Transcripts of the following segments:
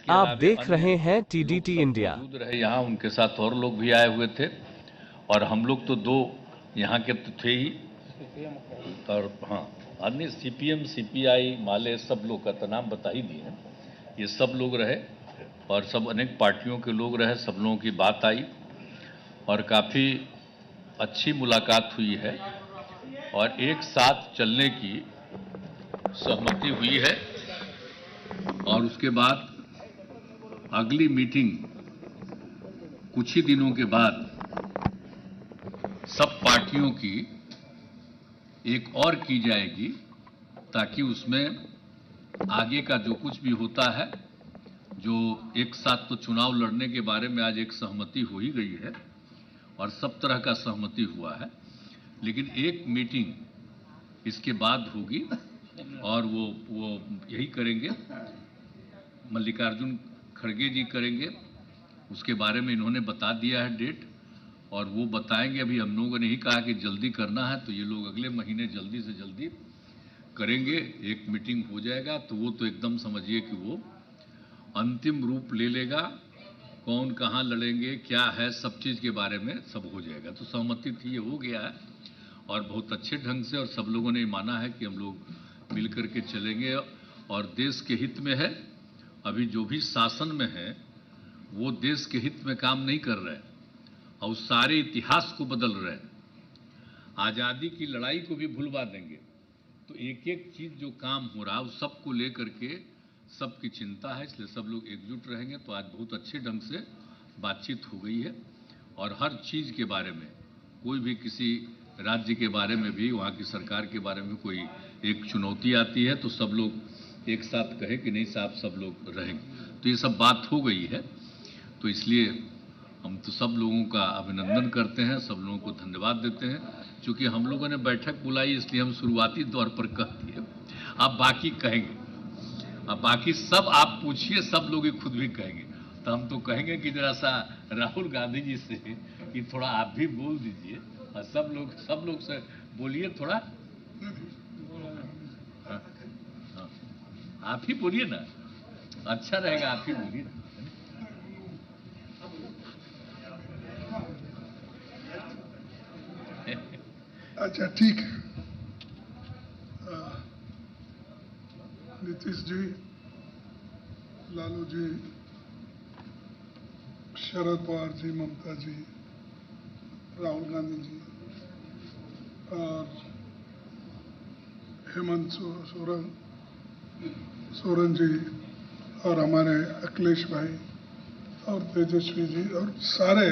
आप देख रहे हैं टीडीटी इंडिया। मौजूद रहे यहाँ, उनके साथ और लोग भी आए हुए थे और हम लोग तो दो यहाँ के तो थे ही, और हाँ अन्य सीपीएम सीपीआई माले सब लोग का तो नाम बता ही दिए हैं। ये सब लोग रहे और सब अनेक पार्टियों के लोग रहे, सब लोगों की बात आई और काफ़ी अच्छी मुलाकात हुई है और एक साथ चलने की सहमति हुई है। और उसके बाद अगली मीटिंग कुछ ही दिनों के बाद सब पार्टियों की एक और की जाएगी, ताकि उसमें आगे का जो कुछ भी होता है, जो एक साथ तो चुनाव लड़ने के बारे में आज एक सहमति हो ही गई है और सब तरह का सहमति हुआ है, लेकिन एक मीटिंग इसके बाद होगी और वो यही करेंगे, मल्लिकार्जुन खड़गे जी करेंगे। उसके बारे में इन्होंने बता दिया है डेट और वो बताएंगे। अभी हम लोगों ने ही कहा कि जल्दी करना है, तो ये लोग अगले महीने जल्दी से जल्दी करेंगे, एक मीटिंग हो जाएगा। तो वो तो एकदम समझिए कि वो अंतिम रूप ले लेगा, कौन कहाँ लड़ेंगे क्या है सब चीज़ के बारे में सब हो जाएगा। तो सहमति थी, ये हो गया है और बहुत अच्छे ढंग से, और सब लोगों ने माना है कि हम लोग मिल करके चलेंगे और देश के हित में है। अभी जो भी शासन में है वो देश के हित में काम नहीं कर रहे और सारे इतिहास को बदल रहे हैं, आज़ादी की लड़ाई को भी भुलवा देंगे। तो एक एक चीज़ जो काम हो रहा है उस सबको लेकर के सबकी चिंता है, इसलिए सब लोग एकजुट रहेंगे। तो आज बहुत अच्छे ढंग से बातचीत हो गई है और हर चीज़ के बारे में, कोई भी किसी राज्य के बारे में भी, वहाँ की सरकार के बारे में कोई एक चुनौती आती है तो सब लोग एक साथ कहे कि नहीं साहब सब लोग रहेंगे। तो ये सब बात हो गई है। तो इसलिए हम तो सब लोगों का अभिनंदन करते हैं, सब लोगों को धन्यवाद देते हैं। चूँकि हम लोगों ने बैठक बुलाई इसलिए हम शुरुआती तौर पर कह दिए, अब बाकी कहेंगे, अब बाकी सब आप पूछिए, सब लोग ही खुद भी कहेंगे। तो हम तो कहेंगे कि जरा सा राहुल गांधी जी से कि थोड़ा आप भी बोल दीजिए और सब लोग से बोलिए थोड़ा। हाँ, हाँ, आप ही बोलिए ना, अच्छा रहेगा, आप ही बोलिए। अच्छा ठीक है। नीतीश जी, लालू जी, शरद पवार जी, ममता जी, राहुल गांधी जी और हेमंत सोरेन जी और हमारे अखिलेश भाई और तेजस्वी जी और सारे,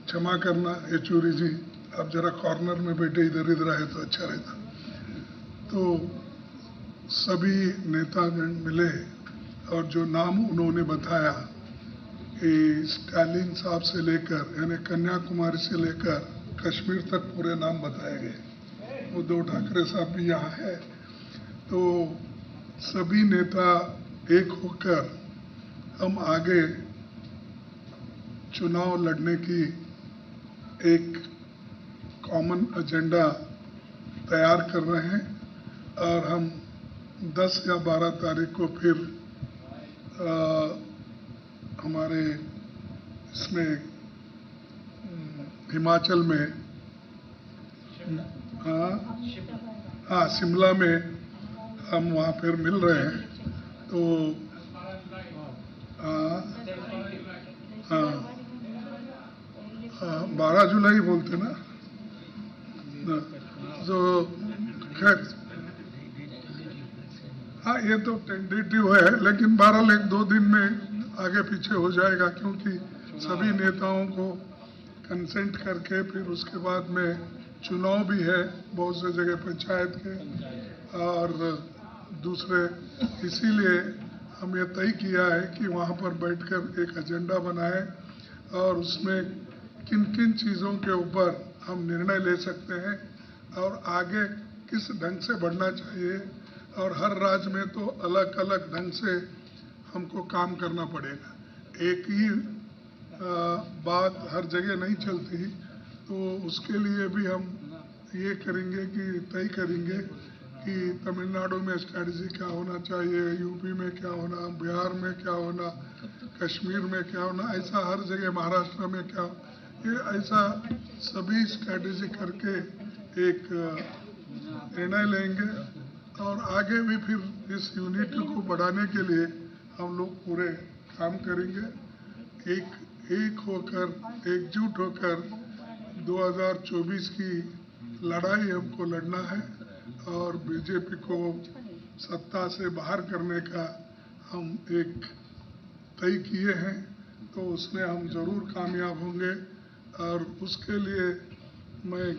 क्षमा करना येचूरी जी, आप जरा कॉर्नर में बैठे इधर इधर आए तो अच्छा रहता। तो सभी नेतागण मिले और जो नाम उन्होंने बताया कि स्टालिन साहब से लेकर यानी कन्याकुमारी से लेकर कश्मीर तक पूरे नाम बताए गए। उद्धव ठाकरे साहब भी यहाँ है। तो सभी नेता एक होकर हम आगे चुनाव लड़ने की एक कॉमन एजेंडा तैयार कर रहे हैं और हम 10 या 12 तारीख को फिर हमारे इसमें हिमाचल में, हाँ शिमला में हम वहाँ फिर मिल रहे हैं। तो हाँ 12 जुलाई बोलते ना, तो खैर हाँ ये तो टेंटेटिव है, लेकिन 12 एक 2 दिन में आगे पीछे हो जाएगा, क्योंकि सभी नेताओं को कंसेंट करके फिर उसके बाद में चुनाव भी है बहुत से जगह पंचायत के और दूसरे। इसीलिए हम ये तय किया है कि वहाँ पर बैठकर एक एजेंडा बनाए और उसमें किन किन चीज़ों के ऊपर हम निर्णय ले सकते हैं और आगे किस ढंग से बढ़ना चाहिए। और हर राज्य में तो अलग अलग ढंग से हमको काम करना पड़ेगा, एक ही बात हर जगह नहीं चलती। तो उसके लिए भी हम ये करेंगे कि तय करेंगे कि तमिलनाडु में स्ट्रैटेजी क्या होना चाहिए, यूपी में क्या होना, बिहार में क्या होना, कश्मीर में क्या होना, ऐसा हर जगह महाराष्ट्र में क्या, ये ऐसा सभी स्ट्रैटेजी करके एक निर्णय लेंगे और आगे भी फिर इस यूनिटी को बढ़ाने के लिए हम लोग पूरे काम करेंगे। एक होकर, एकजुट होकर 2024 की लड़ाई हमको लड़ना है और बीजेपी को सत्ता से बाहर करने का हम एक तय किए हैं, तो उसमें हम जरूर कामयाब होंगे। और उसके लिए मैं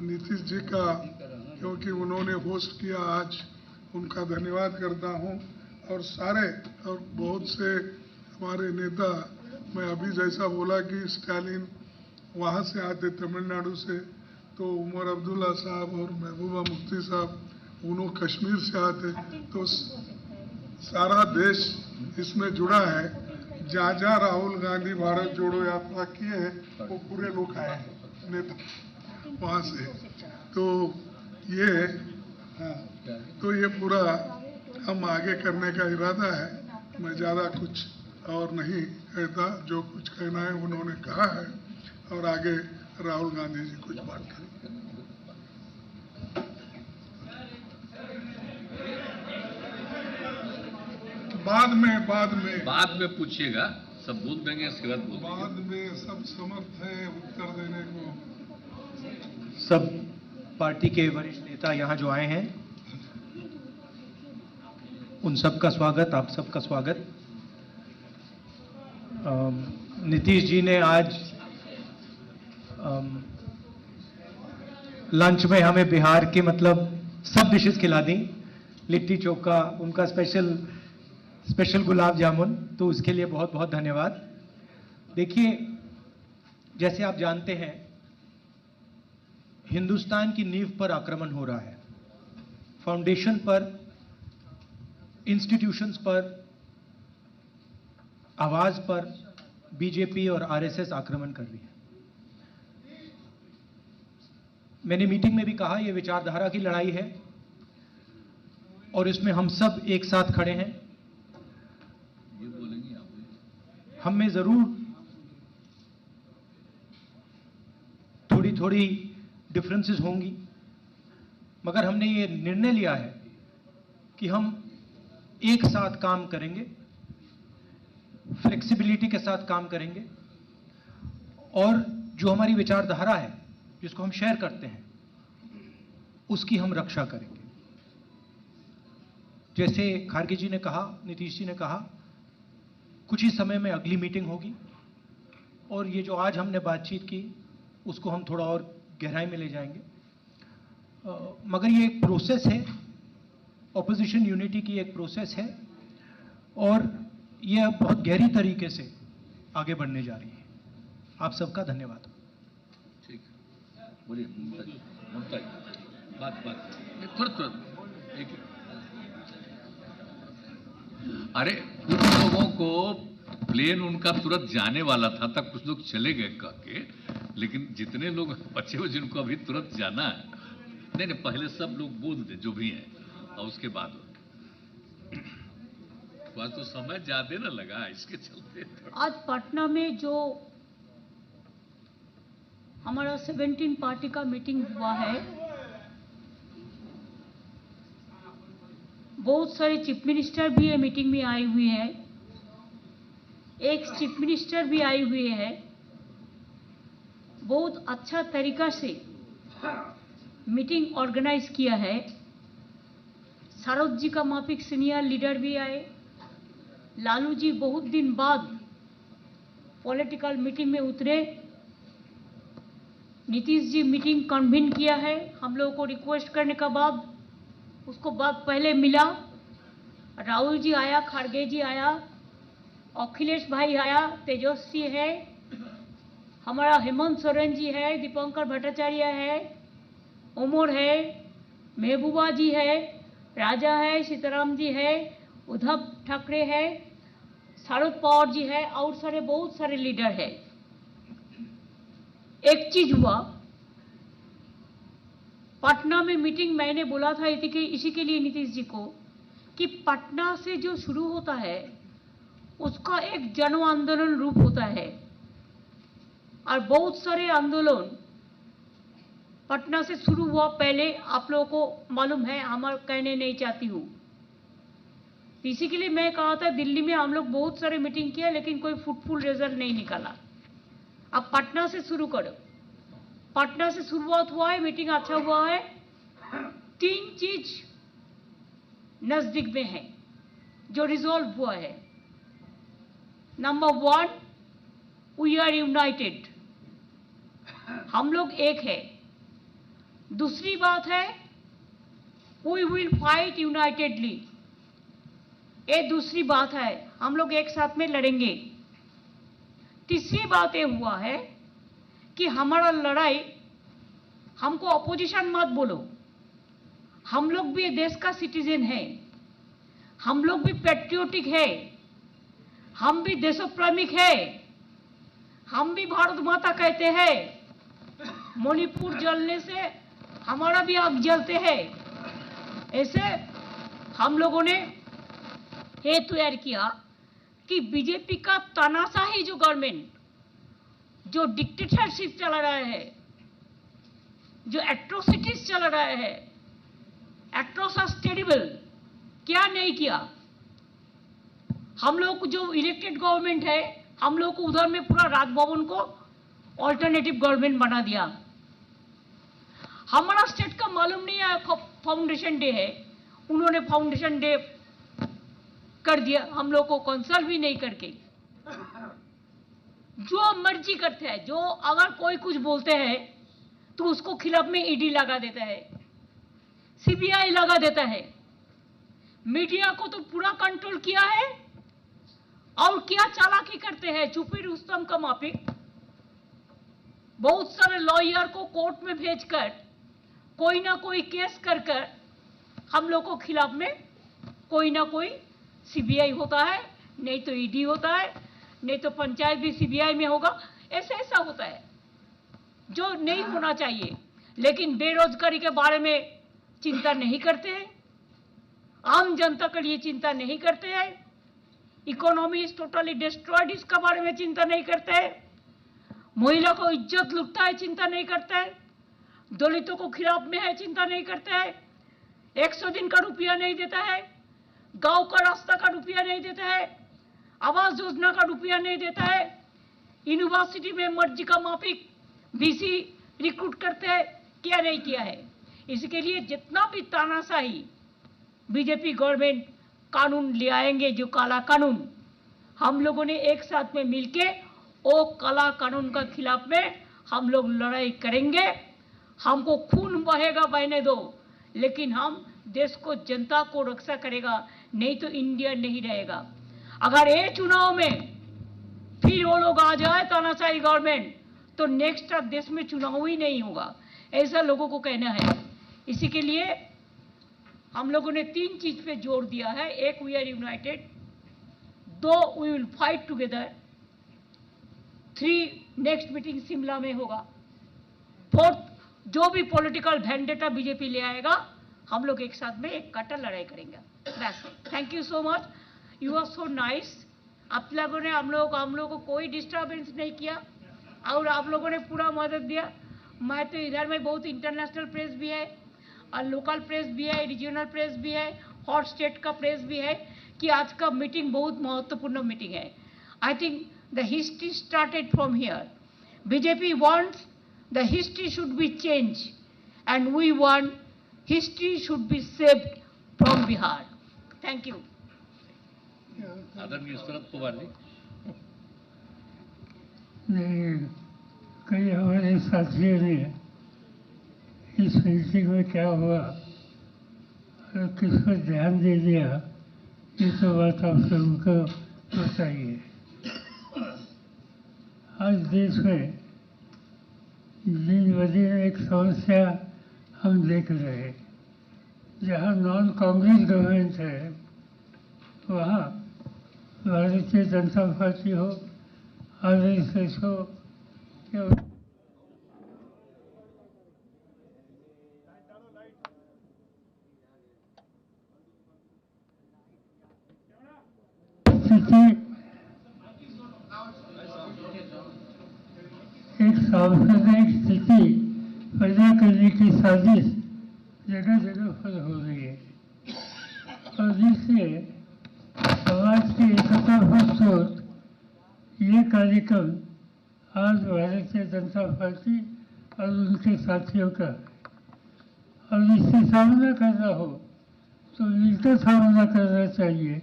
नीतीश जी का, क्योंकि उन्होंने होस्ट किया, आज उनका धन्यवाद करता हूं। और बहुत से हमारे नेता, मैं अभी जैसा बोला कि स्टालिन वहाँ से आते तमिलनाडु से, तो उमर अब्दुल्ला साहब और महबूबा मुफ्ती साहब उन्होंने कश्मीर से आते, तो सारा देश इसमें जुड़ा है। जहाँ जहाँ राहुल गांधी भारत जोड़ो यात्रा किए हैं वो पूरे लोग आए हैं नेता वहाँ से, तो ये पूरा हम आगे करने का इरादा है। मैं ज़्यादा कुछ और नहीं कहता, जो कुछ कहना है उन्होंने कहा है और आगे राहुल गांधी जी कुछ बात करेंगे। बाद में पूछिएगा, सब बोल देंगे, इसके बाद बोल बाद में सब समर्थ है उत्तर देने को। सब पार्टी के वरिष्ठ नेता यहाँ जो आए हैं, उन सबका स्वागत, आप सबका स्वागत। नीतीश जी ने आज लंच में हमें बिहार की मतलब सब डिशेस खिला दी, लिट्टी चोखा, उनका स्पेशल गुलाब जामुन, तो उसके लिए बहुत बहुत धन्यवाद। देखिए, जैसे आप जानते हैं, हिंदुस्तान की नींव पर आक्रमण हो रहा है, फाउंडेशन पर, इंस्टीट्यूशंस पर, आवाज पर बीजेपी और आरएसएस आक्रमण कर रही है। मैंने मीटिंग में भी कहा, यह विचारधारा की लड़ाई है और इसमें हम सब एक साथ खड़े हैं। ये बोलेंगे आप, हम में जरूर थोड़ी थोड़ी डिफरेंसेस होंगी, मगर हमने ये निर्णय लिया है कि हम एक साथ काम करेंगे, फ्लेक्सिबिलिटी के साथ काम करेंगे और जो हमारी विचारधारा है, जिसको हम शेयर करते हैं, उसकी हम रक्षा करेंगे। जैसे खारगे जी ने कहा, नीतीश जी ने कहा, कुछ ही समय में अगली मीटिंग होगी और ये जो आज हमने बातचीत की उसको हम थोड़ा और गहराई में ले जाएंगे। मगर ये एक प्रोसेस है, ऑपोजिशन यूनिटी की एक प्रोसेस है और यह बहुत गहरी तरीके से आगे बढ़ने जा रही है। आप सबका धन्यवाद। ठीक है, बोलिए ममता जी, बात तुरंत एक, अरे कुछ लोगों को प्लेन उनका तुरंत जाने वाला था, तब कुछ लोग चले गए कह के, लेकिन जितने लोग बचे हुए जिनको अभी तुरंत जाना है, नहीं पहले सब लोग बोल दे जो भी हैं और उसके बाद आज तो समय ज्यादा न लगा इसके चलते। आज पटना में जो हमारा 17 पार्टी का मीटिंग हुआ है, बहुत सारे चीफ मिनिस्टर भी ये मीटिंग में आए हुए हैं, एक चीफ मिनिस्टर भी आए हुए हैं। बहुत अच्छा तरीका से मीटिंग ऑर्गेनाइज किया है। सारोद जी का माफिक सीनियर लीडर भी आए, लालू जी बहुत दिन बाद पॉलिटिकल मीटिंग में उतरे, नीतीश जी मीटिंग कन्वीन किया है हम लोगों को रिक्वेस्ट करने के बाद, उसको बाद पहले मिला, राहुल जी आया, खड़गे जी आया, अखिलेश भाई आया, तेजस्वी है, हमारा हेमंत सोरेन जी है, दीपंकर भट्टाचार्य है, उमर है, महबूबा जी है, राजा है, सीताराम जी है, उद्धव ठाकरे है, शरद पवार जी है और सारे बहुत सारे लीडर है। एक चीज हुआ, पटना में मीटिंग मैंने बोला था इसी के लिए नीतीश जी को कि पटना से जो शुरू होता है उसका एक जन आंदोलन रूप होता है। और बहुत सारे आंदोलन पटना से शुरू हुआ, पहले आप लोगों को मालूम है, हमारा कहने नहीं चाहती हूँ। इसी के लिए मैं कहा था, दिल्ली में हम लोग बहुत सारे मीटिंग किया लेकिन कोई फ्रूटफुल रिजल्ट नहीं निकाला। अब पटना से शुरू करो। पटना से शुरुआत हुआ है, मीटिंग अच्छा हुआ है। 3 चीज नजदीक में है जो रिजॉल्व हुआ है। नंबर 1, वी आर यूनाइटेड, हम लोग एक है। दूसरी बात है, वी विल फाइट यूनाइटेडली, ये दूसरी बात है, हम लोग एक साथ में लड़ेंगे। तीसरी बात ये हुआ है कि हमारा लड़ाई, हमको अपोजिशन मत बोलो, हम लोग भी देश का सिटीजन है, हम लोग भी पैट्रियोटिक है, हम भी देशप्रेमिक है, हम भी भारत माता कहते हैं। मणिपुर जलने से हमारा भी आग जलते हैं। ऐसे हम लोगों ने ये तैयार किया कि बीजेपी का तानाशाही जो गवर्नमेंट, जो डिक्टेटरशिप चला रहा है, जो एट्रोसिटीज चल रहा है, एट्रोसस टेरिबल, क्या नहीं किया। हम लोग जो इलेक्टेड गवर्नमेंट है, हम लोग को उधर में पूरा राजभवन को ऑल्टरनेटिव गवर्नमेंट बना दिया। हमारा स्टेट का मालूम नहीं है फाउंडेशन डे है, उन्होंने फाउंडेशन डे कर दिया, हम लोग को कंसल्ट भी नहीं करके। जो मर्जी करते हैं, जो अगर कोई कुछ बोलते हैं तो उसको खिलाफ में ईडी लगा देता है, सीबीआई लगा देता है। मीडिया को तो पूरा कंट्रोल किया है। और क्या चालाकी करते हैं, छुपी रुस्तम का माफिक, बहुत सारे लॉयर को कोर्ट में भेजकर कोई ना कोई केस कर कर हम लोग को खिलाफ में कोई ना कोई सीबीआई होता है, नहीं तो ईडी होता है, नहीं तो पंचायत भी सीबीआई में होगा। ऐसा होता है जो नहीं होना चाहिए। लेकिन बेरोजगारी के बारे में चिंता नहीं करते हैं, आम जनता के लिए चिंता नहीं करते हैं, इकोनॉमी इज टोटली डिस्ट्रॉयड, इसका बारे में चिंता नहीं करते हैं, महिला को इज्जत लुटता है, चिंता नहीं करते हैं, दलितों को खिलाफ में है, चिंता नहीं करते हैं, 100 दिन का रुपया नहीं देता है, गांव का रास्ता का रुपया नहीं देता है, आवास योजना का रुपया नहीं देता है, यूनिवर्सिटी में मर्जी का माफिक बीसी रिक्रूट करते हैं, क्या नहीं किया है। इसके लिए जितना भी तानाशाही बीजेपी गवर्नमेंट कानून ले आएंगे, जो काला कानून, हम लोगों ने एक साथ में मिलके वो काला कानून का खिलाफ में हम लोग लड़ाई करेंगे। हमको खून बहेगा बहने दो, लेकिन हम देश को, जनता को रक्षा करेगा, नहीं तो इंडिया नहीं रहेगा। अगर ये चुनाव में फिर वो लोग आ जाए तानाशाही गवर्नमेंट, तो नेक्स्ट देश में चुनाव ही नहीं होगा, ऐसा लोगों को कहना है। इसी के लिए हम लोगों ने 3 चीज पे जोर दिया है। 1, we are united, 2, we will fight together, 3, next meeting Shimla में होगा, 4, जो भी पॉलिटिकल वेंडेटा बीजेपी ले आएगा, हम लोग एक साथ में एक कट्टर लड़ाई करेंगे। बस, thank you so much, you are so nice. आप लोगों ने हम लोगों को कोई डिस्टर्बेंस नहीं किया और आप लोगों ने पूरा मदद दिया। मैं तो इधर में बहुत इंटरनेशनल प्रेस भी है और लोकल प्रेस भी है, रीजनल प्रेस भी है, हॉट स्टेट का प्रेस भी है कि आज का मीटिंग बहुत महत्वपूर्ण मीटिंग है। I think the history started from here. BJP wants the history should be change and we want history should be saved from Bihar. Thank you. आदरणीय शरद पवार जी। कई हमारे साथियों ने इस मीटिंग में क्या हुआ और किस पर ध्यान दे दिया, ये तो बात आप सबको बताइए। आज देश में दिन ब दिन एक समस्या हम देख रहे हैं। जहाँ नॉन कांग्रेस गवर्नमेंट है, वहाँ भारतीय जनता पार्टी हो, आरएसएस हो, या स्थिति एक सांप्रदायिक स्थिति पैदा करने की साजिश जगह जगह पर हो रही है और जिससे समाज की एकता पर स्रोत ये कार्यक्रम आज भारतीय जनता पार्टी और उनके साथियों का है। और इससे सामना करना हो तो मिलकर सामना करना चाहिए,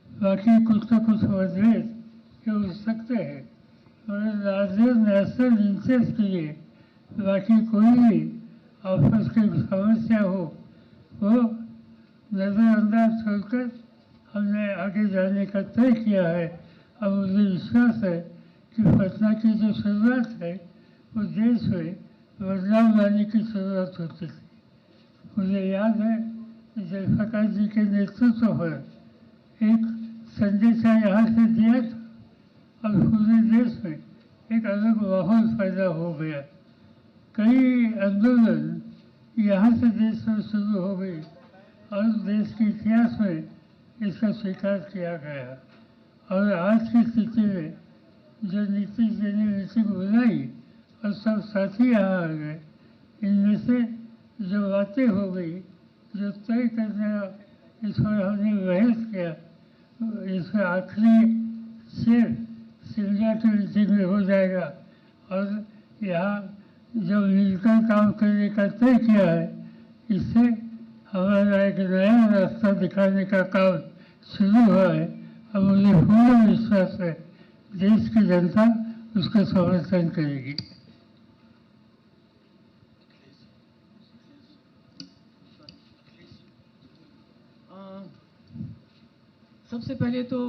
बाकी कुछ न कुछ मतभेद हो सकते हैं और लार्जर नेशनल इंटरेस्ट के लिए बाकी कोई भी आपस की समस्या हो वो नज़रअंदाज छोड़कर हमने आगे जाने का तय किया है। अब मुझे विश्वास है कि पटना की जो शुरुआत है वो देश में बदलाव लाने की शुरुआत होती थी। मुझे याद है जयप्रकाश जी के नेतृत्व पर एक संदेशा यहाँ से दिया था और पूरे देश में एक अलग माहौल पैदा हो गया। कई आंदोलन यहाँ से देश में शुरू हो गई और देश के इतिहास में इसका स्वीकार किया गया। और आज की स्थिति में जो नीतीश जी ने मीटिंग बुलाई और सब साथी यहाँ आ गए, इनमें से जो बातें हो गई, जो तय करने इस पर हमने बहस किया, इसका आखिरी शेर शिमला की मीटिंग में हो जाएगा और यहाँ जो मिलकर काम करने का तय किया है, इससे हमारा एक नया रास्ता दिखाने का काम शुरू हुआ है। और मुझे पूरा विश्वास है देश की जनता उसका समर्थन करेगी। सबसे पहले तो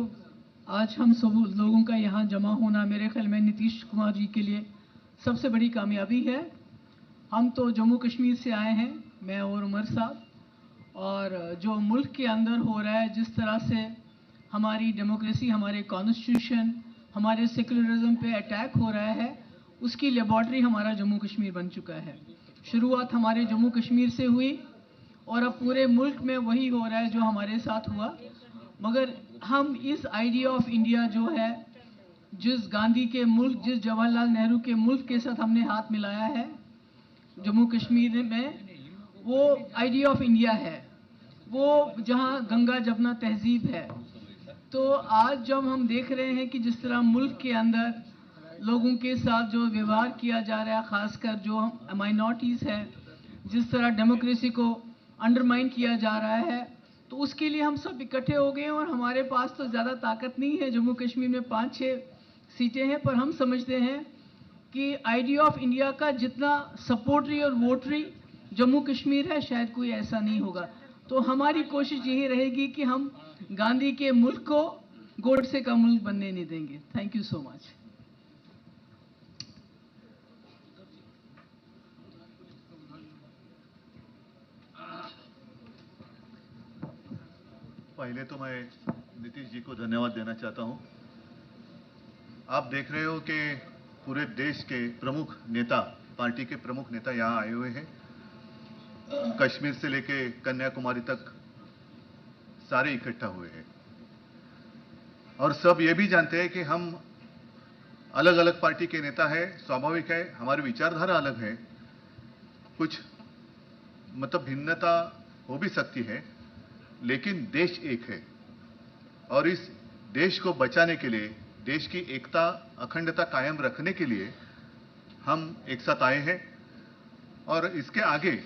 आज हम सब लोगों का यहाँ जमा होना मेरे ख्याल में नीतीश कुमार जी के लिए सबसे बड़ी कामयाबी है। हम तो जम्मू कश्मीर से आए हैं, मैं और उमर साहब, और जो मुल्क के अंदर हो रहा है, जिस तरह से हमारी डेमोक्रेसी, हमारे कॉन्स्टिट्यूशन, हमारे सेकुलरिज्म पे अटैक हो रहा है, उसकी लेबॉर्ट्री हमारा जम्मू कश्मीर बन चुका है। शुरुआत हमारे जम्मू कश्मीर से हुई और अब पूरे मुल्क में वही हो रहा है जो हमारे साथ हुआ। मगर हम इस आइडिया ऑफ इंडिया जो है, जिस गांधी के मुल्क, जिस जवाहरलाल नेहरू के मुल्क के साथ हमने हाथ मिलाया है जम्मू कश्मीर में, वो आइडिया ऑफ इंडिया है, वो जहां गंगा जमुना तहजीब है। तो आज जब हम देख रहे हैं कि जिस तरह मुल्क के अंदर लोगों के साथ जो व्यवहार किया जा रहा है, ख़ासकर जो माइनॉरिटीज़ है, जिस तरह डेमोक्रेसी को अंडरमाइन किया जा रहा है, तो उसके लिए हम सब इकट्ठे हो गए। और हमारे पास तो ज़्यादा ताकत नहीं है, जम्मू कश्मीर में 5-6 सीटें हैं, पर हम समझते हैं कि आइडिया ऑफ इंडिया का जितना सपोर्टरी और वोटरी जम्मू कश्मीर है, शायद कोई ऐसा नहीं होगा। तो हमारी कोशिश यही रहेगी कि हम गांधी के मुल्क को गोडसे का मुल्क बनने नहीं देंगे। Thank you so much. पहले तो मैं नीतीश जी को धन्यवाद देना चाहता हूं। आप देख रहे हो कि पूरे देश के प्रमुख नेता, पार्टी के प्रमुख नेता यहां आए हुए हैं। कश्मीर से लेके कन्याकुमारी तक सारे इकट्ठा हुए हैं और सब ये भी जानते हैं कि हम अलग अलग पार्टी के नेता हैं। स्वाभाविक है, हमारी विचारधारा अलग है, कुछ मतलब भिन्नता हो भी सकती है, लेकिन देश एक है और इस देश को बचाने के लिए, देश की एकता अखंडता कायम रखने के लिए हम एक साथ आए हैं। और इसके आगे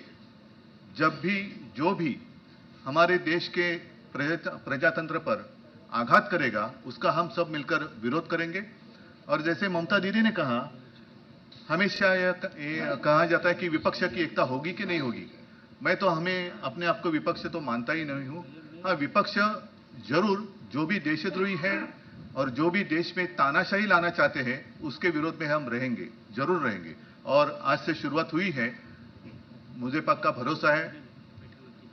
जब भी जो भी हमारे देश के प्रजातंत्र पर आघात करेगा, उसका हम सब मिलकर विरोध करेंगे। और जैसे ममता दीदी ने कहा, हमेशा यह कहा जाता है कि विपक्ष की एकता होगी कि नहीं होगी। मैं तो अपने आप को विपक्ष तो मानता ही नहीं हूं। हाँ, विपक्ष जरूर जो भी देशद्रोही है और जो भी देश में तानाशाही लाना चाहते हैं, उसके विरोध में हम रहेंगे, जरूर रहेंगे। और आज से शुरुआत हुई है, मुझे पक्का भरोसा है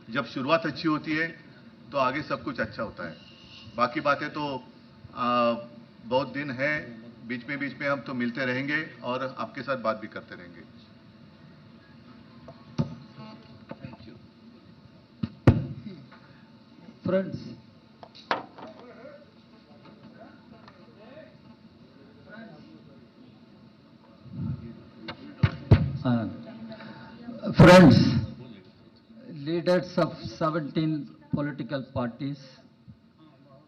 जब शुरुआत अच्छी होती है तो आगे सब कुछ अच्छा होता है। बाकी बातें तो बहुत दिन है, बीच में हम तो मिलते रहेंगे और आपके साथ बात भी करते रहेंगे। Friends, Friends, leaders of 17 political parties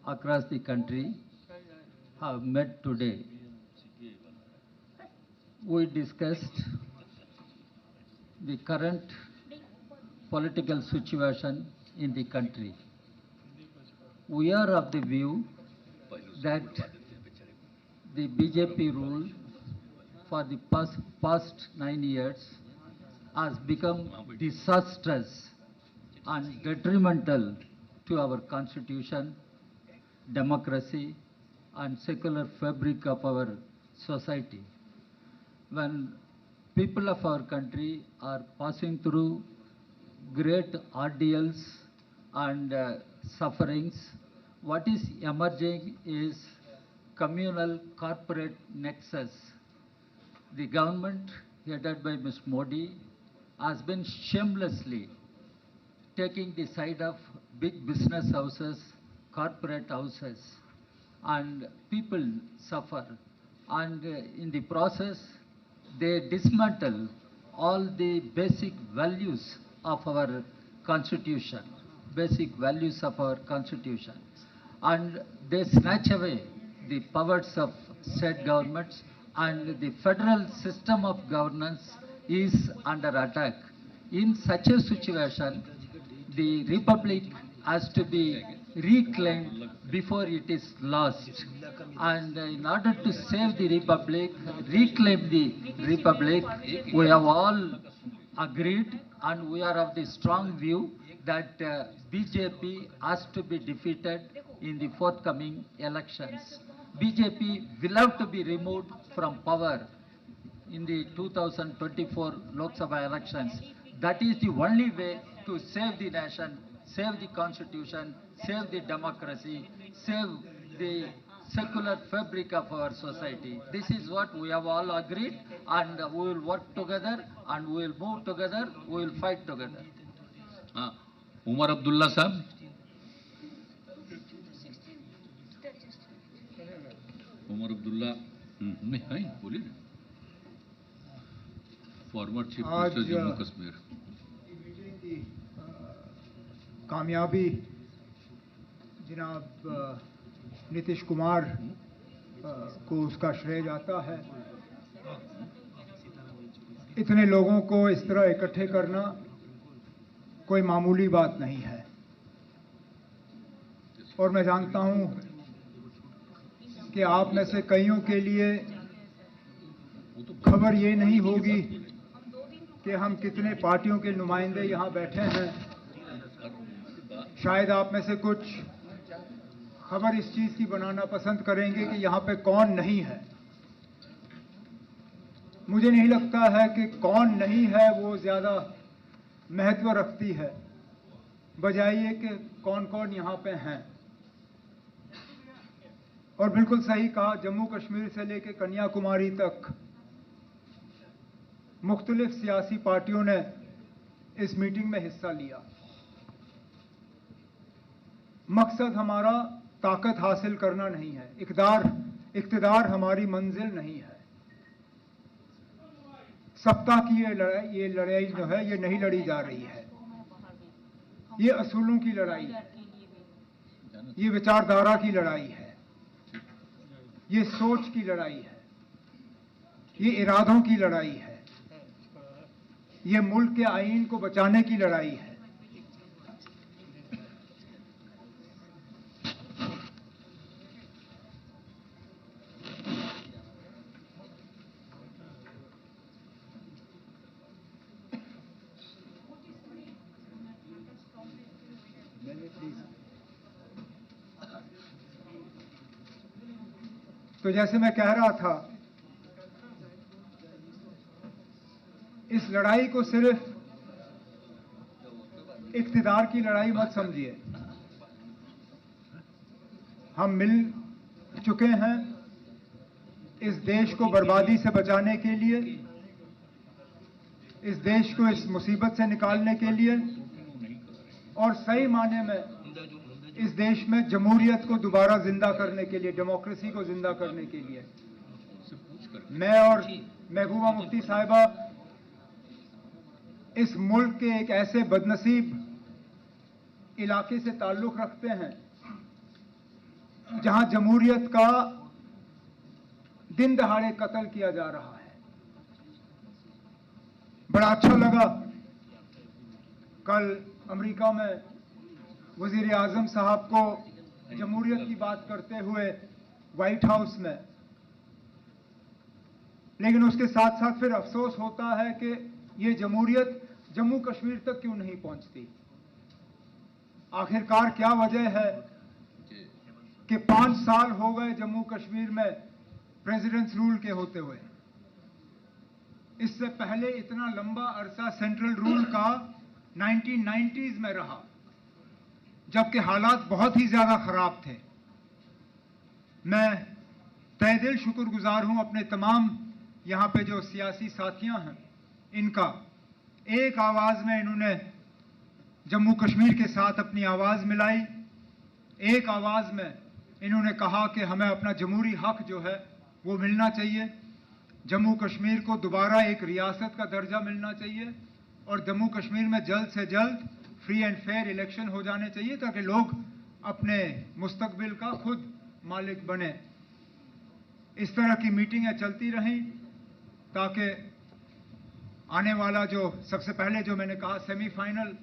across the country have met today. We discussed the current political situation in the country. We are of the view that the BJP rule for the past 9 years has become disastrous and detrimental to our constitution, democracy, and secular fabric of our society. When people of our country are passing through great ordeals and sufferings, what is emerging is communal corporate nexus. The government headed by Ms. Modi has been shamelessly taking the side of big business houses, corporate houses, and people suffer. And in the process, they dismantle all the basic values of our constitution, and they snatch away the powers of state governments, and the federal system of governance is under attack. In such a situation, the republic has to be reclaimed before it is lost. And in order to save the republic, reclaim the republic, we have all agreed, and we are of the strong view that BJP has to be defeated in the forthcoming elections. BJP will have to be removed from power in the 2024 Lok Sabha elections. That is the only way to save the nation, save the constitution, save the democracy, save the secular fabric of our society. This is what we have all agreed, and we will work together, and we will move together, we will fight together. Omar Abdullah साहब। उमर अब्दुल्ला नहीं है, बोलिए ना। Former chief minister Jammu Kashmir. कामयाबी जनाब नीतीश कुमार को उसका श्रेय जाता है। इतने लोगों को इस तरह इकट्ठे करना कोई मामूली बात नहीं है, और मैं जानता हूं कि आप में से कईयों के लिए खबर ये नहीं होगी कि हम कितने पार्टियों के नुमाइंदे यहां बैठे हैं। शायद आप में से कुछ खबर इस चीज की बनाना पसंद करेंगे कि यहां पे कौन नहीं है। मुझे नहीं लगता है कि कौन नहीं है वो ज्यादा महत्व रखती है, बजाय ये कि कौन कौन यहां पे हैं। और बिल्कुल सही कहा, जम्मू कश्मीर से लेकर कन्याकुमारी तक मुख्तलिफ सियासी पार्टियों ने इस मीटिंग में हिस्सा लिया। मकसद हमारा ताकत हासिल करना नहीं है, इक़्तिदार हमारी मंजिल नहीं है। सत्ता की ये लड़ाई जो है ये नहीं लड़ी जा रही है, ये असूलों की लड़ाई है, ये विचारधारा की लड़ाई है, ये सोच की लड़ाई है, ये इरादों की लड़ाई है, ये मुल्क के आईन को बचाने की लड़ाई है। तो जैसे मैं कह रहा था, इस लड़ाई को सिर्फ इक़्तिदार की लड़ाई मत समझिए। हम मिल चुके हैं इस देश को बर्बादी से बचाने के लिए, इस देश को इस मुसीबत से निकालने के लिए, और सही मायने में इस देश में जमहूरियत को दोबारा जिंदा करने के लिए, डेमोक्रेसी को जिंदा करने के लिए। मैं और महबूबा मुफ्ती साहिबा इस मुल्क के एक ऐसे बदनसीब इलाके से ताल्लुक रखते हैं जहां जमहूरियत का दिन दहाड़े कत्ल किया जा रहा है। बड़ा अच्छा लगा कल अमेरिका में वजीर आजम साहब को जमहूरियत की बात करते हुए व्हाइट हाउस में, लेकिन उसके साथ साथ फिर अफसोस होता है कि ये जमहूरियत जम्मू कश्मीर तक क्यों नहीं पहुंचती। आखिरकार क्या वजह है कि 5 साल हो गए जम्मू कश्मीर में प्रेसिडेंट्स रूल के होते हुए। इससे पहले इतना लंबा अरसा सेंट्रल रूल का 1990s में रहा, जबकि हालात बहुत ही ज्यादा खराब थे। मैं तहे दिल शुक्रगुजार हूं अपने तमाम यहां पे जो सियासी साथियां हैं, इनका एक आवाज में इन्होंने जम्मू कश्मीर के साथ अपनी आवाज मिलाई। एक आवाज में इन्होंने कहा कि हमें अपना जमहूरी हक जो है वो मिलना चाहिए, जम्मू कश्मीर को दोबारा एक रियासत का दर्जा मिलना चाहिए और जम्मू कश्मीर में जल्द से जल्द फ्री एंड फेयर इलेक्शन हो जाने चाहिए ताकि लोग अपने मुस्तकबिल का खुद मालिक बने। इस तरह की मीटिंगें चलती रहीं ताकि आने वाला जो सबसे पहले जो मैंने कहा सेमीफाइनल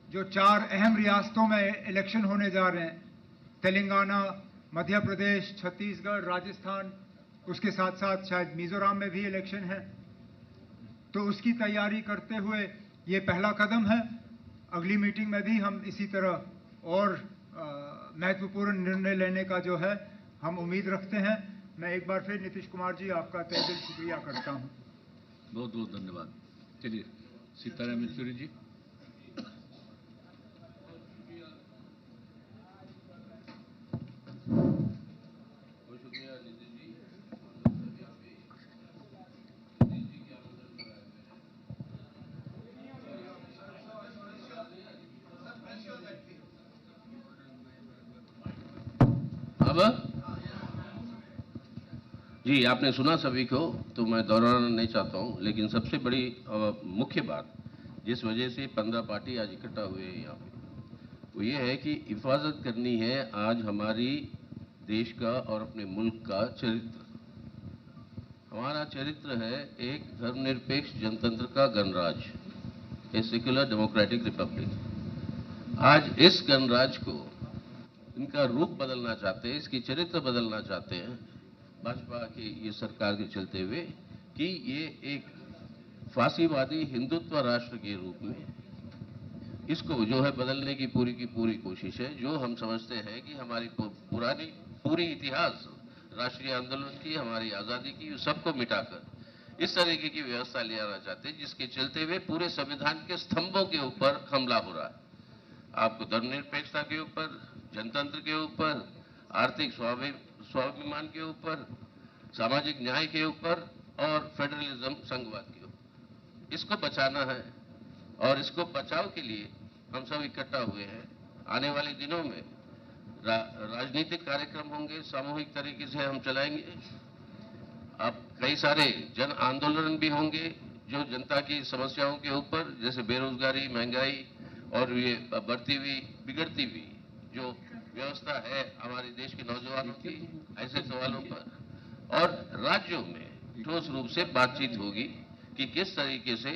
जो 4 अहम रियासतों में इलेक्शन होने जा रहे हैं, तेलंगाना, मध्य प्रदेश, छत्तीसगढ़, राजस्थान, उसके साथ साथ शायद मिजोरम में भी इलेक्शन है, तो उसकी तैयारी करते हुए ये पहला कदम है। अगली मीटिंग में भी हम इसी तरह और महत्वपूर्ण निर्णय लेने का जो है हम उम्मीद रखते हैं। मैं एक बार फिर नीतीश कुमार जी आपका तहे दिल शुक्रिया करता हूं। बहुत बहुत धन्यवाद। चलिए सीताराम येचुरी जी। जी आपने सुना सभी को, तो मैं दोहराना नहीं चाहता हूं, लेकिन सबसे बड़ी मुख्य बात जिस वजह से 15 पार्टी आज इकट्ठा हुए हैं यहाँ पे, वो ये है कि हिफाजत करनी है आज हमारी देश का और अपने मुल्क का चरित्र। हमारा चरित्र है एक धर्मनिरपेक्ष जनतंत्र का गणराज, ए सेक्युलर डेमोक्रेटिक रिपब्लिक। आज इस गणराज को इनका रूप बदलना चाहते हैं, इसकी चरित्र बदलना चाहते हैं भाजपा की ये सरकार के चलते हुए कि ये एक फांसीवादी हिंदुत्व राष्ट्र के रूप में इसको जो है बदलने की पूरी कोशिश है। जो हम समझते हैं कि हमारी पूरी इतिहास राष्ट्रीय आंदोलन की, हमारी आज़ादी की, सबको मिटाकर इस तरीके की व्यवस्था ले आना चाहते हैं जिसके चलते हुए पूरे संविधान के स्तंभों के ऊपर हमला हो रहा है। आपको धर्मनिरपेक्षता के ऊपर, जनतंत्र के ऊपर, आर्थिक स्वाभिमान के ऊपर, सामाजिक न्याय के ऊपर और फेडरलिज्म संघवाद के ऊपर, इसको बचाना है। और इसको बचाव के लिए हम सब इकट्ठा हुए हैं। आने वाले दिनों में राजनीतिक कार्यक्रम होंगे, सामूहिक तरीके से हम चलाएंगे। अब कई सारे जन आंदोलन भी होंगे जो जनता की समस्याओं के ऊपर, जैसे बेरोजगारी, महंगाई और ये बढ़ती हुई बिगड़ती हुई जो व्यवस्था है हमारे देश के नौजवानों की, ऐसे सवालों पर। और राज्यों में ठोस रूप से बातचीत होगी कि किस तरीके से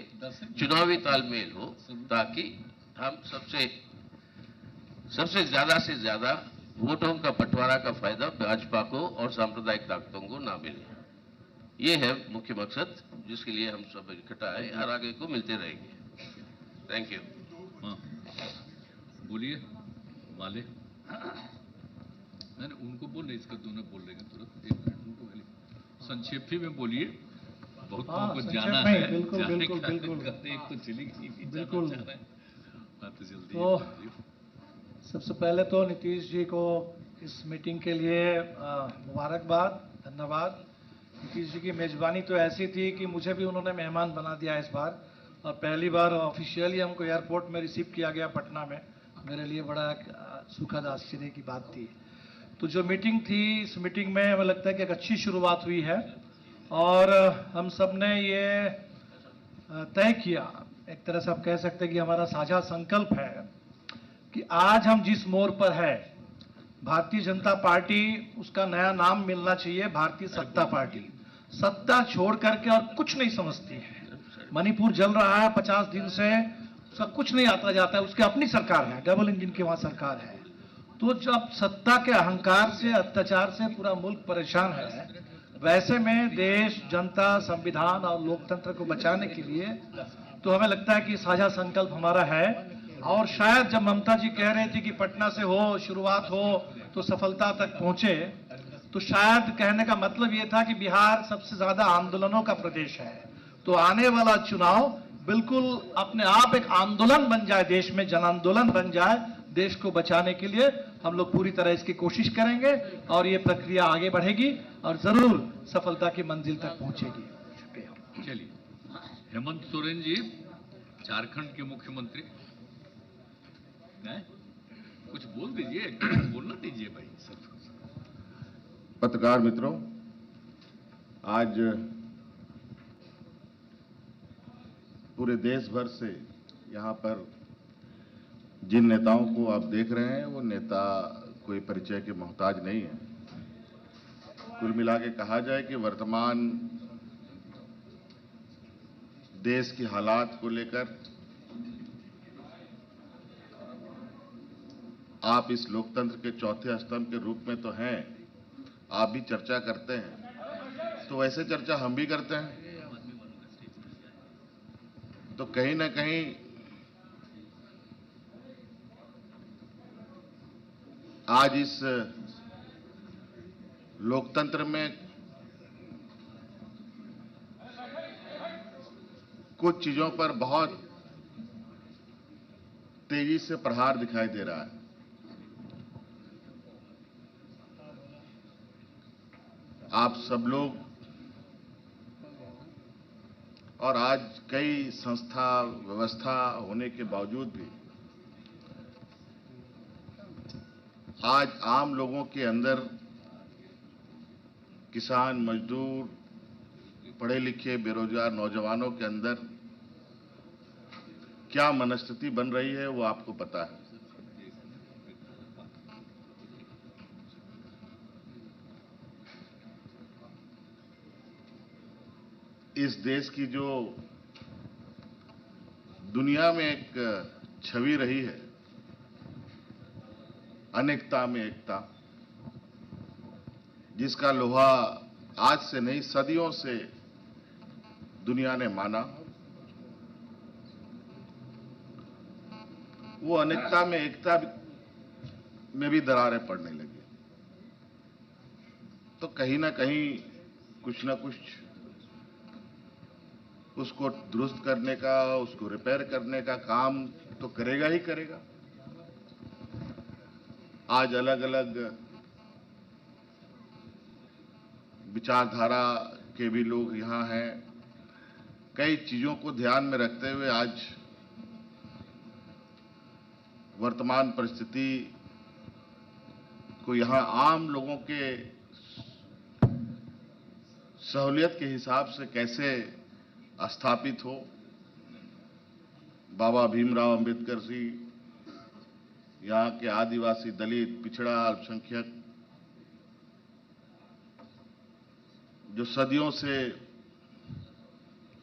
चुनावी तालमेल हो ताकि हम सबसे ज्यादा से ज्यादा वोटों का बंटवारा का फायदा भाजपा को और सांप्रदायिक ताकतों को ना मिले। ये है मुख्य मकसद जिसके लिए हम सब इकट्ठा है और आगे को मिलते रहेंगे। Thank you. हाँ बोलिए वाले। नहीं उनको बोल, इसका दोनों बोल रहे हैं तुरंत। एक मिनट उनको संक्षेप ही में बोलिए, बहुत को जाना है। बिल्कुल बिल्कुल बिल्कुल एक तो चली गई, बिल्कुल। जल्दी तो सबसे पहले तो नीतीश जी को इस मीटिंग के लिए मुबारकबाद, धन्यवाद। नीतीश जी की मेजबानी तो ऐसी थी कि मुझे भी उन्होंने मेहमान बना दिया इस बार, और पहली बार ऑफिशियली हमको एयरपोर्ट में रिसीव किया गया पटना में। मेरे लिए बड़ा सुखद आश्चर्य की बात थी। तो जो मीटिंग थी, इस मीटिंग में हमें लगता है कि एक अच्छी शुरुआत हुई है और हम सब ने ये तय किया एक तरह से आप कह सकते हैं कि हमारा साझा संकल्प है कि आज हम जिस मोड़ पर है, भारतीय जनता पार्टी, उसका नया नाम मिलना चाहिए भारतीय सत्ता पार्टी। सत्ता छोड़ करके और कुछ नहीं समझती है। मणिपुर जल रहा है 50 दिन से, उसका कुछ नहीं आता जाता है, उसकी अपनी सरकार है, डबल इंजन की वहां सरकार है। तो जब सत्ता के अहंकार से, अत्याचार से पूरा मुल्क परेशान है, वैसे में देश, जनता, संविधान और लोकतंत्र को बचाने के लिए तो हमें लगता है कि साझा संकल्प हमारा है। और शायद जब ममता जी कह रहे थे कि पटना से हो, शुरुआत हो तो सफलता तक पहुंचे, तो शायद कहने का मतलब ये था कि बिहार सबसे ज्यादा आंदोलनों का प्रदेश है। तो आने वाला चुनाव बिल्कुल अपने आप एक आंदोलन बन जाए, देश में जन आंदोलन बन जाए। देश को बचाने के लिए हम लोग पूरी तरह इसकी कोशिश करेंगे और ये प्रक्रिया आगे बढ़ेगी और जरूर सफलता की मंजिल तक पहुंचेगी। शुक्रिया। चलिए, हेमंत सोरेन जी, झारखंड के मुख्यमंत्री, कुछ बोल दीजिए, बोलना दीजिए भाई सब। पत्रकार मित्रों, आज पूरे देश भर से यहाँ पर जिन नेताओं को आप देख रहे हैं, वो नेता कोई परिचय के मोहताज नहीं है। कुल मिला के कहा जाए कि वर्तमान देश की हालात को लेकर आप इस लोकतंत्र के चौथे स्तंभ के रूप में तो हैं, आप भी चर्चा करते हैं, तो वैसे चर्चा हम भी करते हैं। तो कहीं ना कहीं आज इस लोकतंत्र में कुछ चीजों पर बहुत तेजी से प्रहार दिखाई दे रहा है। आप सब लोग और आज कई संस्था व्यवस्था होने के बावजूद भी आज आम लोगों के अंदर, किसान, मजदूर, पढ़े लिखे, बेरोजगार नौजवानों के अंदर क्या मनस्थिति बन रही है वो आपको पता है। इस देश की जो दुनिया में एक छवि रही है, अनेकता में एकता, जिसका लोहा आज से नहीं सदियों से दुनिया ने माना, वो अनेकता में एकता में भी दरारें पड़ने लगी। तो कहीं ना कहीं कुछ ना कुछ उसको दुरुस्त करने का, उसको रिपेयर करने का काम तो करेगा ही करेगा। आज अलग अलग विचारधारा के भी लोग यहाँ हैं। कई चीजों को ध्यान में रखते हुए आज वर्तमान परिस्थिति को यहाँ आम लोगों के सहूलियत के हिसाब से कैसे स्थापित हो। बाबा भीमराव अंबेडकर जी, यहाँ के आदिवासी, दलित, पिछड़ा, अल्पसंख्यक, जो सदियों से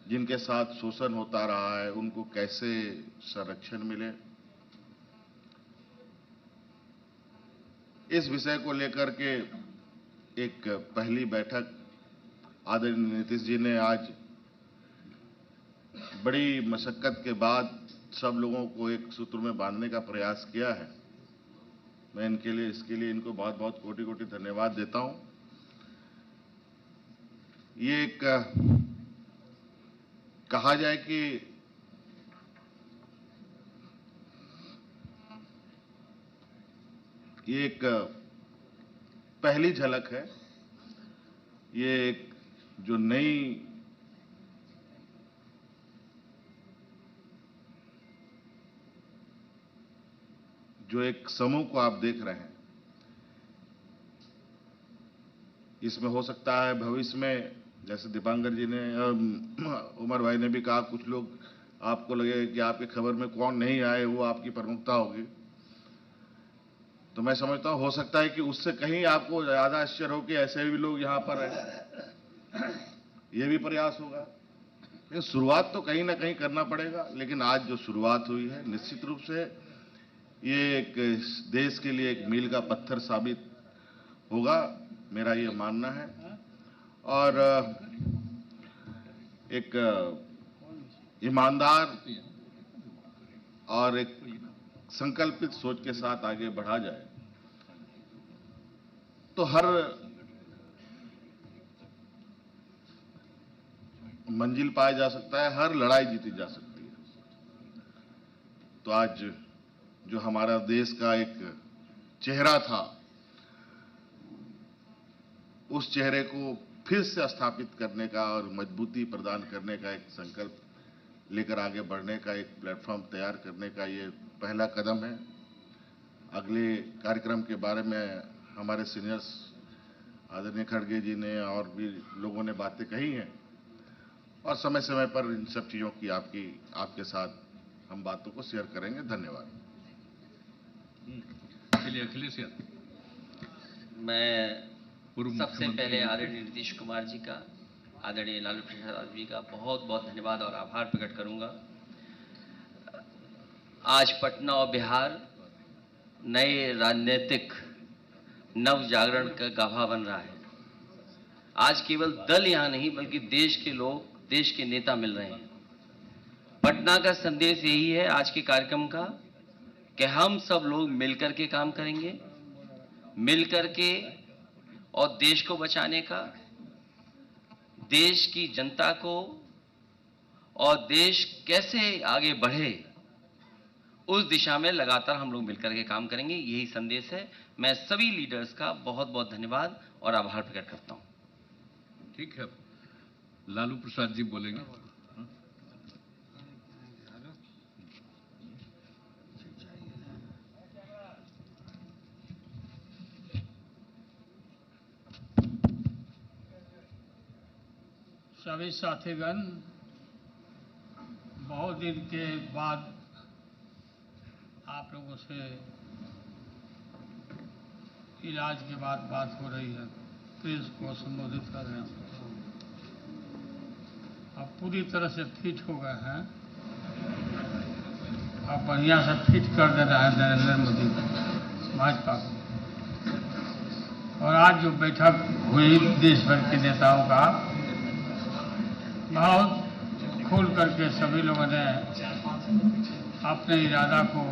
जिनके साथ शोषण होता रहा है, उनको कैसे संरक्षण मिले, इस विषय को लेकर के एक पहली बैठक आदरणीय नीतीश जी ने आज बड़ी मशक्कत के बाद सब लोगों को एक सूत्र में बांधने का प्रयास किया है। मैं इसके लिए इनको बहुत बहुत कोटि कोटि धन्यवाद देता हूं। ये एक कहा जाए कि ये एक पहली झलक है। ये एक जो नई जो एक समूह को आप देख रहे हैं, इसमें हो सकता है भविष्य में, जैसे दीपांकर जी ने, उमर भाई ने भी कहा, कुछ लोग आपको लगेगा कि आपकी खबर में कौन नहीं आए वो आपकी प्रमुखता होगी, तो मैं समझता हूं हो सकता है कि उससे कहीं आपको ज्यादा आश्चर्य हो कि ऐसे भी लोग यहां पर हैं। ये भी प्रयास होगा। ये शुरुआत तो कहीं ना कहीं करना पड़ेगा, लेकिन आज जो शुरुआत हुई है निश्चित रूप से ये एक देश के लिए एक मील का पत्थर साबित होगा, मेरा ये मानना है। और एक ईमानदार और एक संकल्पित सोच के साथ आगे बढ़ा जाए तो हर मंजिल पाया जा सकता है, हर लड़ाई जीती जा सकती है। तो आज जो हमारा देश का एक चेहरा था, उस चेहरे को फिर से स्थापित करने का और मजबूती प्रदान करने का एक संकल्प लेकर आगे बढ़ने का एक प्लेटफॉर्म तैयार करने का ये पहला कदम है। अगले कार्यक्रम के बारे में हमारे सीनियर्स आदरणीय खड़गे जी ने और भी लोगों ने बातें कही हैं, और समय समय पर इन सब चीजों की आपके साथ हम बातों को शेयर करेंगे। धन्यवाद। चलिए अखिलेश यादव। मैं सबसे पहले आदरणीय नीतीश कुमार जी का, आदरणीय लालू प्रसाद जी का बहुत बहुत धन्यवाद और आभार प्रकट करूंगा। आज पटना और बिहार नए राजनीतिक नव जागरण का गाभा बन रहा है। आज केवल दल यहां नहीं बल्कि देश के लोग, देश के नेता मिल रहे हैं। पटना का संदेश यही है आज के कार्यक्रम का कि हम सब लोग मिलकर के काम करेंगे, मिलकर के, और देश को बचाने का, देश की जनता को, और देश कैसे आगे बढ़े उस दिशा में लगातार हम लोग मिलकर के काम करेंगे। यही संदेश है। मैं सभी लीडर्स का बहुत बहुत धन्यवाद और आभार प्रकट करता हूं। ठीक है, लालू प्रसाद जी बोलेंगे। सभी साथीगण, बहुत दिन के बाद आप लोगों से इलाज के बाद बात हो रही है, प्रेस को संबोधित कर रहे हैं। अब पूरी तरह से फिट हो गए हैं, अब बढ़िया से फिट कर देना है नरेंद्र मोदी को, भाजपा को। और आज जो बैठक हुई देश भर के नेताओं का, बहुत खुल करके सभी लोगों ने अपने इरादा को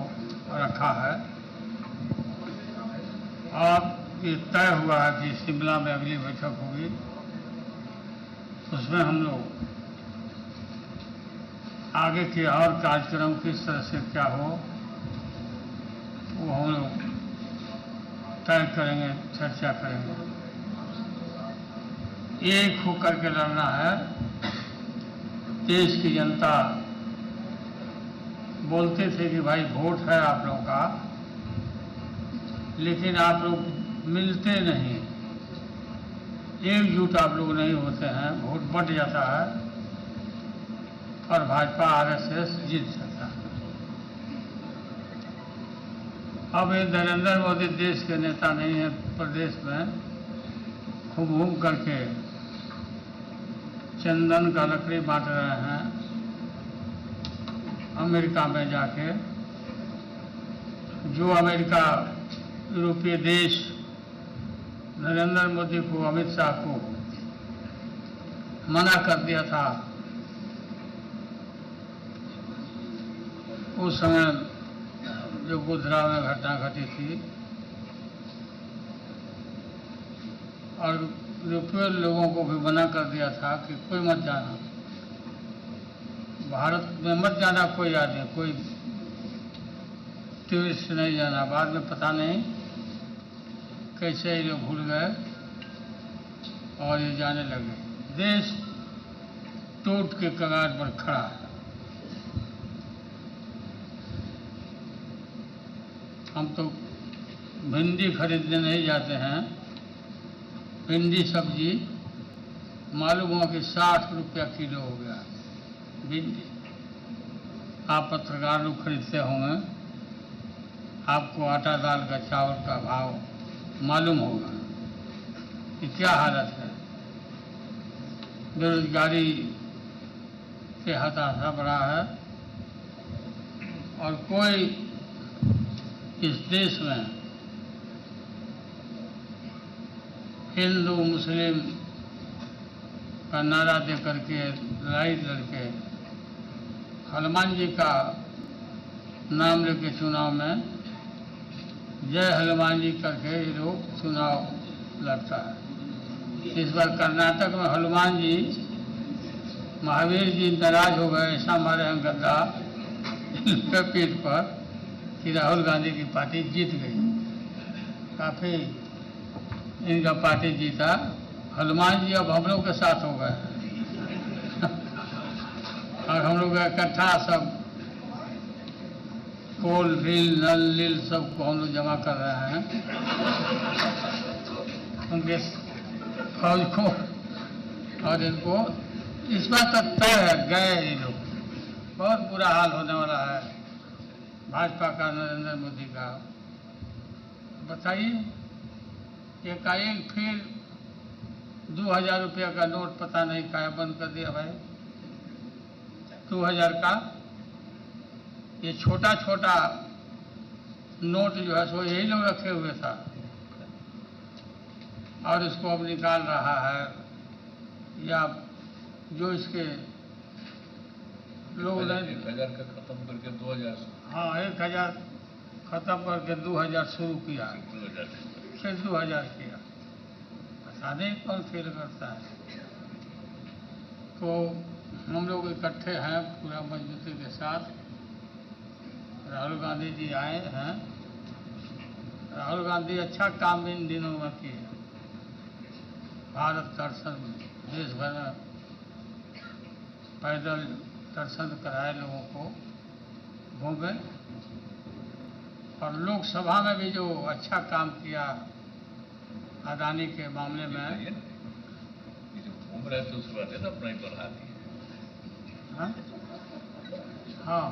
रखा है। और ये तय हुआ है कि शिमला में अगली बैठक होगी, उसमें हम लोग आगे के और कार्यक्रम किस तरह से क्या हो वो हम लोग तय करेंगे, चर्चा करेंगे। एक होकर के लड़ना है। देश की जनता बोलते थे कि भाई वोट है आप लोगों का, लेकिन आप लोग मिलते नहीं, एकजुट आप लोग नहीं होते हैं, वोट बंट जाता है और भाजपा आरएसएस जीत सकता है। अब ये नरेंद्र मोदी देश के नेता नहीं है, प्रदेश में घूम घूम करके चंदन का लकड़ी बांट रहे हैं। अमेरिका में जाके जो अमेरिका, यूरोपीय देश नरेंद्र मोदी को, अमित शाह को मना कर दिया था, उस समय जो गोधरा में घटना घटी थी, और यूरोपीय लोगों को भी मना कर दिया था कि कोई मत जाना, भारत में मत जाना कोई आदमी, कोई टूरिस्ट नहीं जाना। बाद में पता नहीं कैसे ये लोग भूल गए और ये जाने लगे। देश टूट के कगार पर खड़ा है। हम तो भिंडी खरीदने नहीं जाते हैं, भिंडी सब्जी मालूम हुआ कि 60 रुपया किलो हो गया भिंडी। आप पत्रकार लोग खरीदते होंगे, आपको आटा दाल का चावल का भाव मालूम होगा कि क्या हालत है। बेरोजगारी से हताशा बढ़ा है और कोई इस देश में हिंदू मुस्लिम का नारा दे करके लड़ाई लड़के हनुमान जी का नाम लेके चुनाव में जय हनुमान जी करके ये लोग चुनाव लड़ता है। इस बार कर्नाटक में हनुमान जी महावीर जी नाराज हो गए, ऐसा हमारे यहाँ गद्दा इनके पीठ पर कि राहुल गांधी की पार्टी जीत गई। काफी इनका पार्टी जीता, हनुमान जी अब हम लोग के साथ हो गए और हम लोग इकट्ठा सब कोल रील नल लील सबको हम लोग जमा कर रहे हैं उनके फौज को। और इनको इस बात तक तय है गए ये लोग, बहुत बुरा हाल होने वाला है भाजपा का, नरेंद्र मोदी का। बताइए एकाएक फिर 2000 रुपया का नोट पता नहीं क्या बंद कर दिया भाई। 2000 का ये छोटा छोटा नोट जो है सो यही लोग रखे हुए था और इसको अब निकाल रहा है, या जो इसके लोग 1000 का खत्म करके 2000। हाँ 1000 खत्म करके 2000 शुरू किया, फिर 2000 किया। पता नहीं कौन फेल करता है। तो हम लोग इकट्ठे हैं पूरा मजबूती के साथ। राहुल गांधी जी आए हैं। राहुल गांधी अच्छा काम इन दिनों में किए। भारत दर्शन देश भर में पैदल दर्शन कराए, लोगों को घूमे और लोकसभा में भी जो अच्छा काम किया अदानी के मामले में। घूम रहे थे उसके बाद अपना ही बढ़ा दिया। हाँ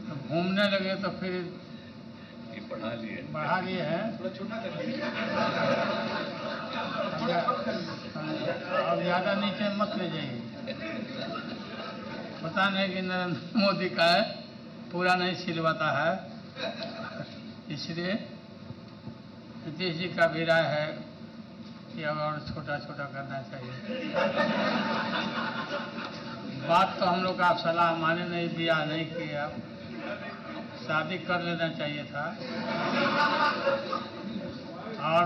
तो घूमने लगे तो फिर ये बढ़ा लिए हैं। अब ज़्यादा नीचे मत ले जाइए। पता नहीं कि नरेंद्र मोदी का है, पूरा नहीं सिलवाता है, इसलिए नीतीश जी का भी राय है कि अब और छोटा छोटा करना चाहिए। बात तो हम लोग का आप सलाह माने नहीं, दिया नहीं किया, शादी कर लेना चाहिए था। और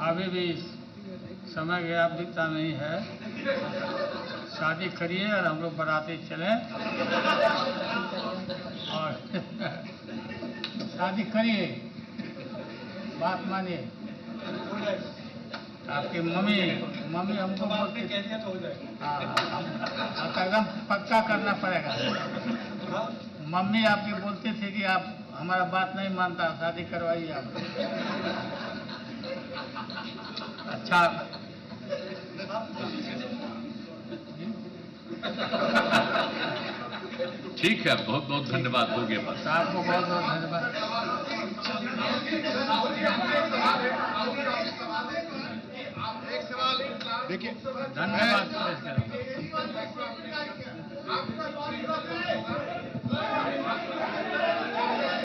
अभी भी समय गया बीता नहीं है, शादी करिए और हम लोग बाराती चलें और शादी करिए, बात मानिए। आपकी मम्मी हमको बोलती, हाँ एकदम पक्का करना पड़ेगा। मम्मी आपकी बोलती थी कि आप हमारा बात नहीं मानता, शादी करवाइए आप। अच्छा ठीक है, बहुत बहुत धन्यवाद। हो गया बस। आपको बहुत बहुत धन्यवाद। देखिए धन्यवाद।